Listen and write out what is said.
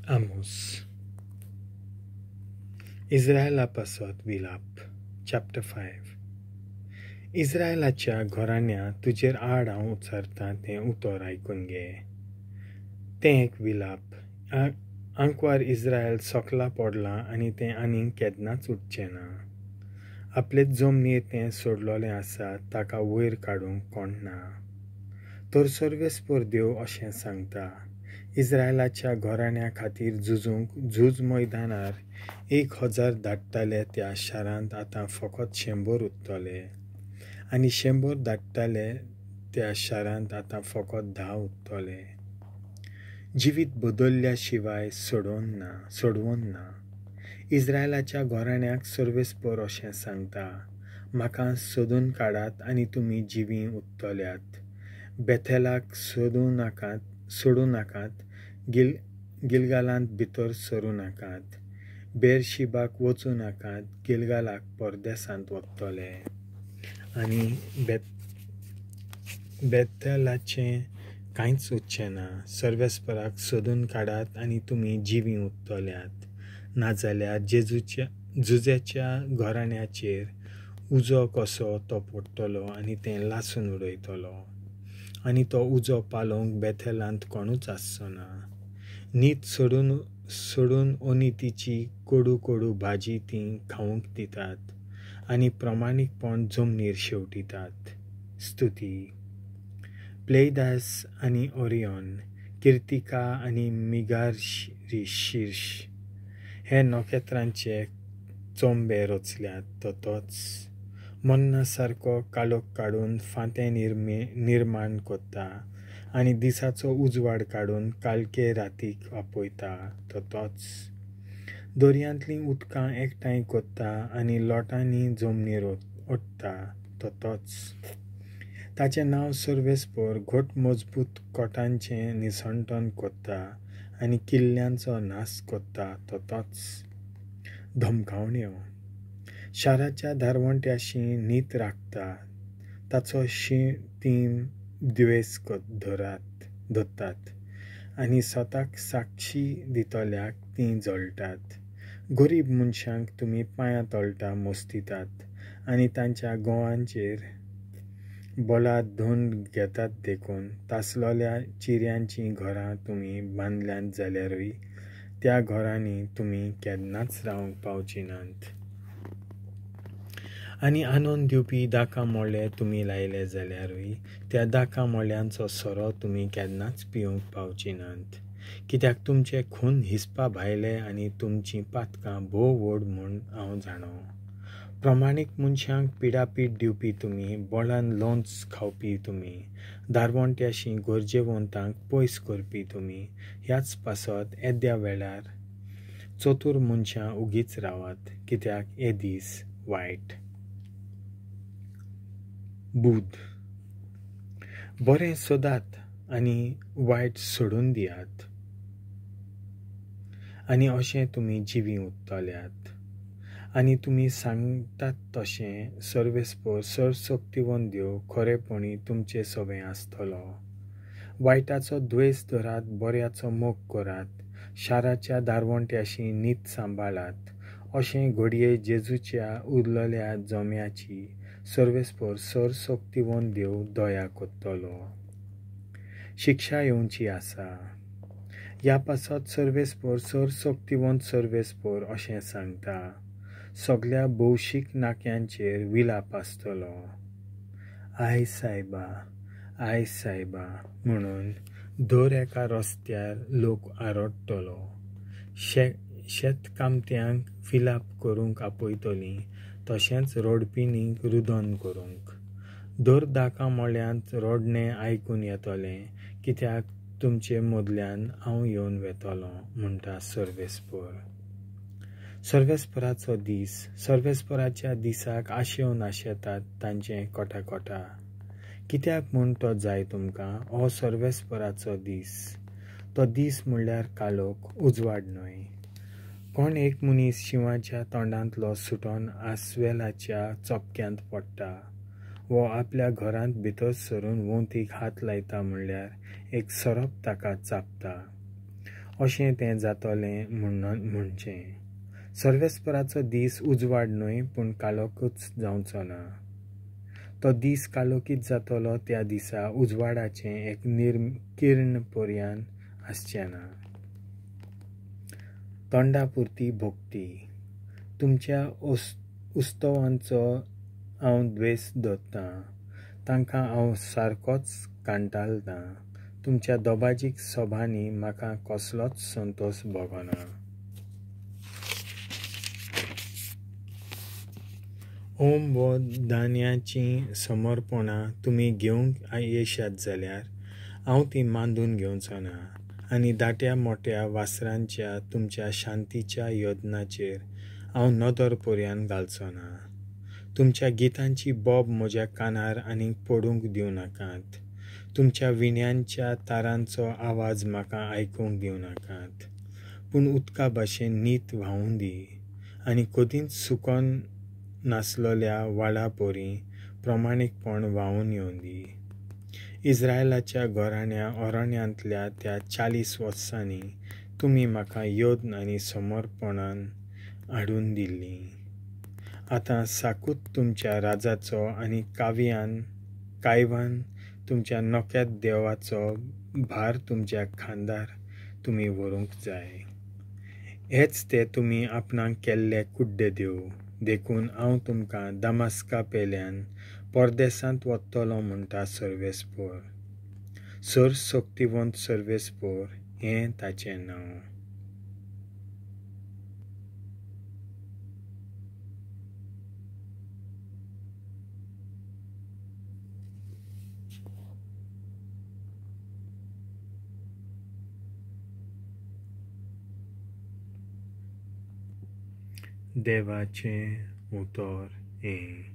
आमोस. इस्रायला पासत विलाप. चॅप्टर 5. इस्रायलाच्या घराण्या तुजेर आड हांव उच्चारता तें उतर आयकून घे. तें एक विलाप. आंकवार इस्रायल सोकला पडलां आनी तें आनीक केन्नाच उठचें ना. आपले जमनीर तें सोडलोलें आसा ताका वयर काडूंक कोण ना. तर सर्वेस्पर देव अशें सांगता, इस्रायलाच्या घराण्या खातीर झूज मैदानार 1000 धाडटाले त्या शारांत आतां फकत 100 उरतले, आनी 100 धाडटाले त्या शारांत आतां फकत 10 उरतले. जिवीत बदल्ल्या शिवाय सोडवून ना. इस्रायलाच्या घराण्याक सर्वेस्पर अशें सांगता, म्हाका सोदून काडात आनी तुमी जिवी उरतल्यात. बेथेलाक सोडू नाकात, गिलगालांत भितर सरूं नाकात, बेरशिबाक वचूं नाकात, गिलगालाक परदेसांत वतले. आनी बेथेलाचें कांयच उरचें ना. सर्वेस्पराक सोदून काडात आनी तुमी जिवी उरतल्यात. नाजाल्यार झुजेच्या घराण्याचेर उजो कसो तो पडटलो आनी तें लासून उडयतलो. आनी तो उजो पालोवंक बेथेलांत कोणूच आसचो ना. न्हीद सोडून अनितीची कोडू भाजी तीं खावंक दितात आनी प्रमाणीकपण जमनीर शेवटितात. स्तुती. प्लेदास आनी ओरियन, किर्तिका आनी मिगारशीर्श हे नखेत्रांचे चोंबे रचल्यात तोच. मन्ना सारको कालोक काडून फांतें निर्माण कोत्ता आनी दिसाचो उजवाड काडून कालके रातीक आपयता तोच. दर्यांतलीं उदकां एकठांय कोत्ता आनी लोटांनी जमनीर ओडटा तोच. ताचें नांव सर्वेस्पर घोट मजबूत कोटांचें निसंतण कोत्ता आनी किल्ल्यांचो नास कोत्ता तोच. धमकावण्यो. शाराच्या दारवंट्याशी न्हीद राखता, ताचो शीं तीं द्वेस धरतात आनी स्वताक साक्षी दितल्याक तीं जळटात. गरीब मनशांक तुमी पांयां तळटा मोस्तितात आनी तांच्या गोवांचेर बोलाद धोंड घेतात देखून. तासलोल्या चिऱ्यांचीं घरां तुमी बांदल्यांत जाल्यारूय त्या घरांनी तुमी केन्नाच रावंक पावची नात. आनी आनंद दिवपी दाका मोळे तुमी लायले जाल्यारूय त्या दाका मोळ्यांचो सोरो तुमी केन्नाच पिवंक पावची नात. कित्याक तुमचे खून हिसपा भायले आनी तुमचीं पातकां भोव व्हड म्हूण हांव जाणो. प्रमाणीक मनशांक पिडापीड दिवपी तुमी, बोलान लोंच खावपी तुमी, दारवंट्याशी गरजेवंतांक पयस करपी तुमी, ह्याच पासत येद्या वेळार चतूर मनशां उगीच रावात, कित्याक हे दीस वायट. बुध. बरें सोदात आनी वायट सोडून दियात, आनी अशें तुमी जिवी उरतल्यात. आनी तुमी सांगतात तशें सर्वेस्पर सर्वशक्तिवंत देव खरेपणी तुमचे सवें आसतलो. वायटाचो द्वेस धरात, बऱ्याचो मोग करात, शाराच्या दारवंट्याशी न्हीद सांबाळात. अशें घडये जेजूच्या उरलेल्या जम्याची सर्वेस्पर सर्वशक्तिवंत देव दया कोत्तलो. शिक्षा येवची आसा. ह्या पासत सर्वेस्पर सर्वशक्तिवंत सर्वेस्पर अशें सांगता, सगळ्या भौशीक नाक्यांचेर विलाप आसतलो. आय सायबा म्हणून दर एका रस्त्यार लोक आरडटलो. शेतकामत्यांक विलाप करूंक आपयतलीं, तशेंच रडपींनीक रुदन करूंक. दर दाका मोळ्यांत रडणें आयकून येतलें, कित्याक तुमचे मदल्यान हांव येवन वेतलों, म्हणटा सर्वेस्पर. सर्वेस्पराचो दीस. सर्वेस्पराच्या दिसाक आशेव नाशेतात तांचें कोटा. कित्याक म्हूण तो जाय तुमकां? हो सर्वेस्पराचो दीस. तो दीस म्हणल्यार कालोक, उजवाड न्हय. कोण एक मनीस शिवाच्या तोंडांतलो सुटोन आस्वेलाच्या चोपक्यांत पडटा, वो आपल्या घरांत भितर सरून वोंतीक हात लायता म्हणल्यार एक सोरोप ताका चापता. अशें तें जातलें म्हणचें. सर्वेस्पराचो दीस उजवाड न्हय पूण काळोखूच जावचो ना. तो दीस काळोखीत जातलो त्या दिसा उजवाडाचें एक किर्ण पर्यान आसचें ना. तोंडापुरती भोगती. तुमच्या उस्तवांचो हांव द्वेस धरतां. तांकां हांव सारकोच कांटाळटां. तुमच्या दोबाजीक सोबांनी म्हाका कसलोच संतोश भोगना. ओम वो दान्याची समर्पणां तुमी घेवंक येशात जाल्यार हांव ती मांडून घेवचो ना. आनी दाट्या मोठ्या वासरांच्या तुमच्या शांतीच्या योजनाचेर हांव नदर पर्यान घालचो ना. तुमच्या गितांची बोब म्हज्या कानार आनीक पडूंक दिवं नाकात. तुमच्या विण्यांच्या तारांचो आवाज म्हाका आयकूंक दिवं नाकात. पूण उदका भाशेन नीत व्हांवून दी आनी कदींच सुकोन नासलोल्या वाडा पोरी प्रमाणीकपण व्हांवून येवं दी. इस्रायलाच्या घराण्या अरण्यांतल्या त्या 40 वर्सांनी तुमी म्हाका योद्न आनी समर्पणान हाडून दिल्ली. आतां साकूत तुमच्या राजाचो आनी कायवान तुमच्या नोक्यात देवाचो भार तुमच्या खांदार तुमी व्हरूंक जाय. हेच ते तुमी आपणाक केल्ले कुड्डे देव. देखून हांव तुमकां दामास्का पेल्यान परदेसांत वतलो म्हणटा सर्वेस्पर. सर्वशक्तिवंत सर्वेस्पर हें ताचें नांव. देवाचें उतर हें.